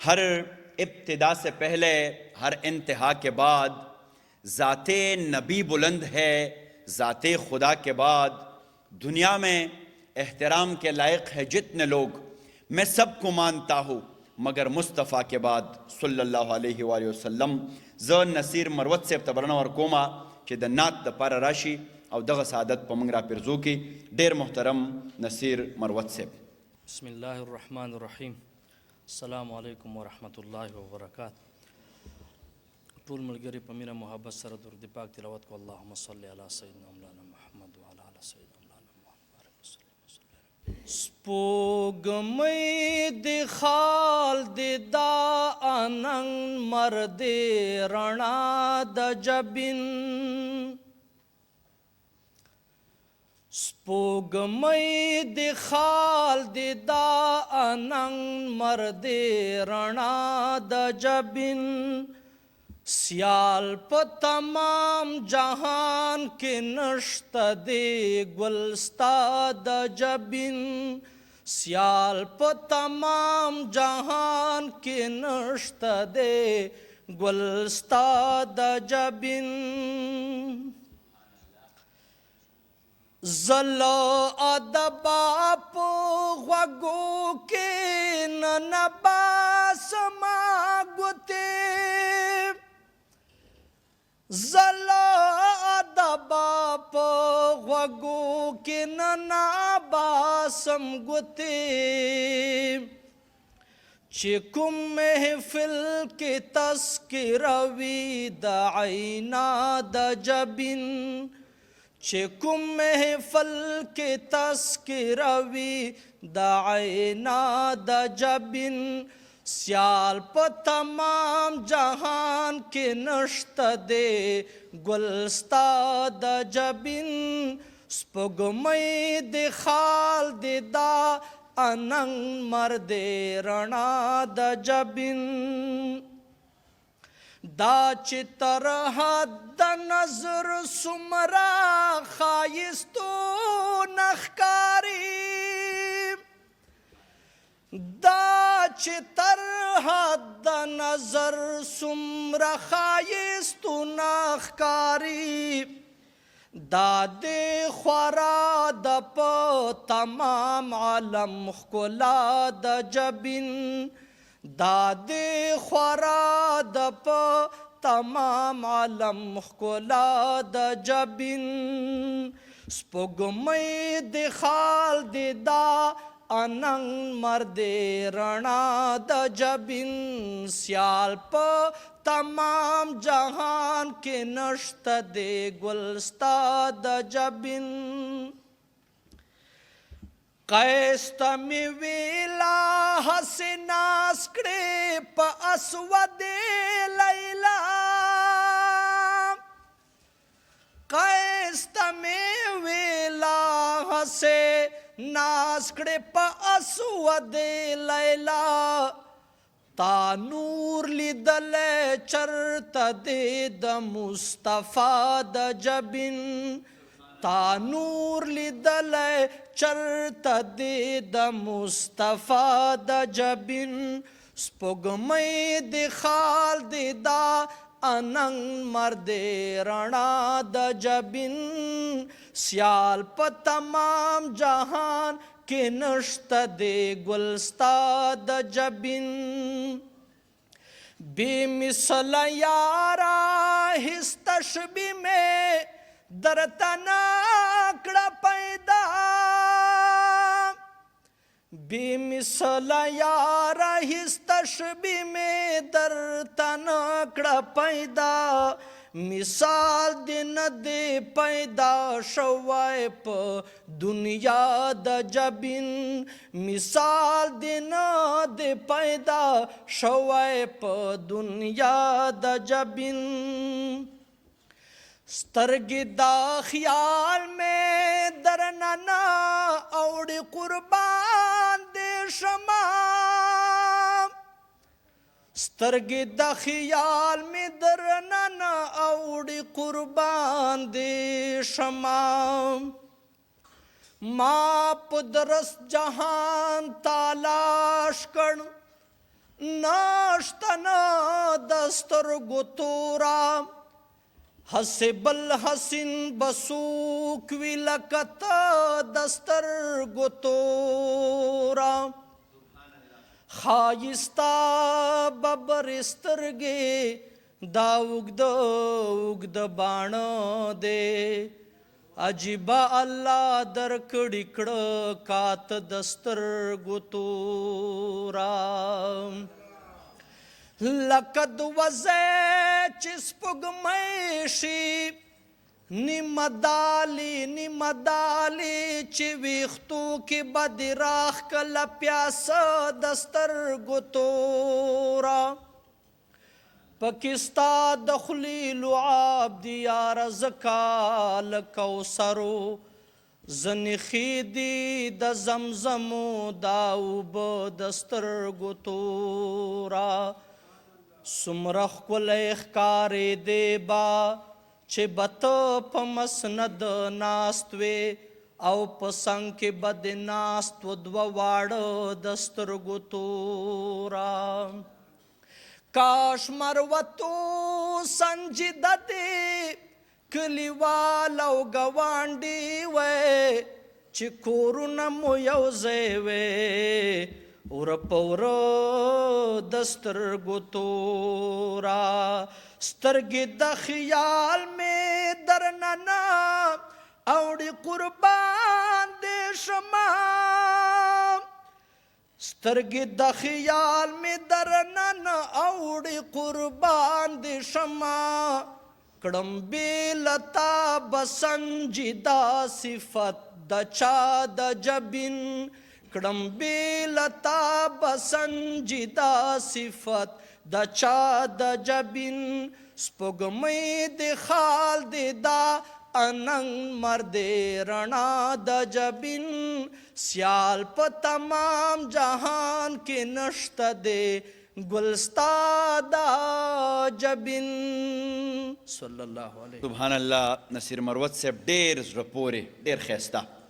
हर इब्तिदा से पहले, हर इंतहा के बाद ज़ाते नबी बुलंद है। ज़ाते खुदा के बाद दुनिया में एहतराम के लायक है जितने लोग, मैं सबको मानता हूँ मगर मुस्तफ़ा के बाद सल्लल्लाहु अलैहि वसल्लम। ज़ नसीर मरवत से तबरना और कोमा कि द नात द पारा राशि और दग सादत पमंगरा पिरजू की डेर मोहतरम नसीर मरवत से। बिस्मिल्लाहिर्रहमानिर्रहीम। अस्सलामु अलैकुम वरहमतुल्लाहि वबरकातुहू। टूल मलगरी पमीरा मोहब्बत सर दुरूद पाक तिलावत को अल्लाहुम्मा सल्ली अला सय्यिदना मौलाना मुहम्मद व अला आलि सय्यिदना मौलाना मुहम्मद। स्पोगमई दिखाल दिदा अनंग मर्दे रणा द जबिन। स्पोगमई दिखाल दिदा अनंग मर्दे रणा द जबिन। सियाल प तमाम जहान के नश्त दे गुलस्ता द जबिन। सियाल प तमाम जहान के नश्त दे गुलस्ता द जबिन। ज़लो अदबाप ग़गो के ननबास मागुते। ज़लो अदबाप ग़गो के ननबासम गुते। चिकुम महफिल के तस्किरवी द आईना द जबिन। चिकुम महफल के तस्किरवी द आईना द जबिन। सियाल प तमाम जहान के नश्त दे गुलस्ता द जबिन। स्पुगमई दिखाल दिदा अनंग मर्दे रणा द जबिन। दा चितर हद नजर सुमरा खाइस्तो नखकारी। दा चितर हद नजर सुमरा खाइस्तो नखकारी। दादे ख्वारा द प तमाम आलम खुला द जबिन। दादे ख्वारा द प तमाम आलम खुला द जबिन। स्पुगमई दिखाल दिदा अनंग मर्दे रणा द जबिन। सियाल प तमाम जहान के नश्त दे गुलस्ता द जबिन। कैस्तमी वेला हसनास्क्रे प अस्वदे लैला। कैस्तमी वेला हसे नास्क्रे प अस्वदे लैला। तानूर लिदल चरत दे द मुस्तफा द जबिन। तानूर लिदल चरत दे द मुस्तफा द जबिन। स्पुगमई दिखाल दिदा अनंग मर्दे रणा द जबिन। सियाल प तमाम जहान के नश्त दे गुलस्ता द जबिन। बेमिसल यारा हिस तशबी में दरतनाकड़ा पैदा। बेमिसल यारा हिस तशबी में दरतनाकड़ा पैदा। मिसाल दिन दे पैदा शवाए प दुनिया द जबिन। मिसाल दिन दे पैदा शवाए प दुनिया द जबिन। स्तरगिदा ख्याल में दरनना और कुर्बान दे शमा। स्तरगिदा ख्याल में दरनना और कुर्बान दे शमा। माप दरस जहान तालाश कर ना شتنه د سترګو توره هسې بل حسین بسوک وي لکه ته د سترګو توره ښایسته ببرې سترګې دا اوږده اوږده باڼه دی عجیبه الله درکړي کړه کاته د سترګو توره لکه د وزې چې سپوږمۍ شي نیمه دالې چې ویښتو کې به دې راښکله پیاسه د سترګو توره پکې ستا د خولې لعاب دي یاره ځکه له کوثرو ځنې ښې دي د زمزمو دا اوبه د سترګو توره څومره ښکلی ښکارېدې به چې به ته په مسند ناست وې او په څنګ کې به دې ناست و دوه واړه د سترګو توره کاش مروتو سنجیده دې کلیوال او ګاونډي وې چې کورونه مو یو ځای وې وره په وره د سترګو توره سترګې د خیال مې درننه اوړي قربان دې شمه سترګې د خیال مې درننه اوړي قربان دې شمه کړم بې لتا به سنجیده صفت د چا د جبین کړم بې لتا به سنجیده صفت د چا د جبین سپوږمۍ د خال د دا اننګ مرد رڼا د جبین سیال په تمام جهان کې نشته دی ګلستا دا جبین صلی الله علیه سبحان الله نصیر مروت صاحب ډېر زړه پورې ډېر ښایسته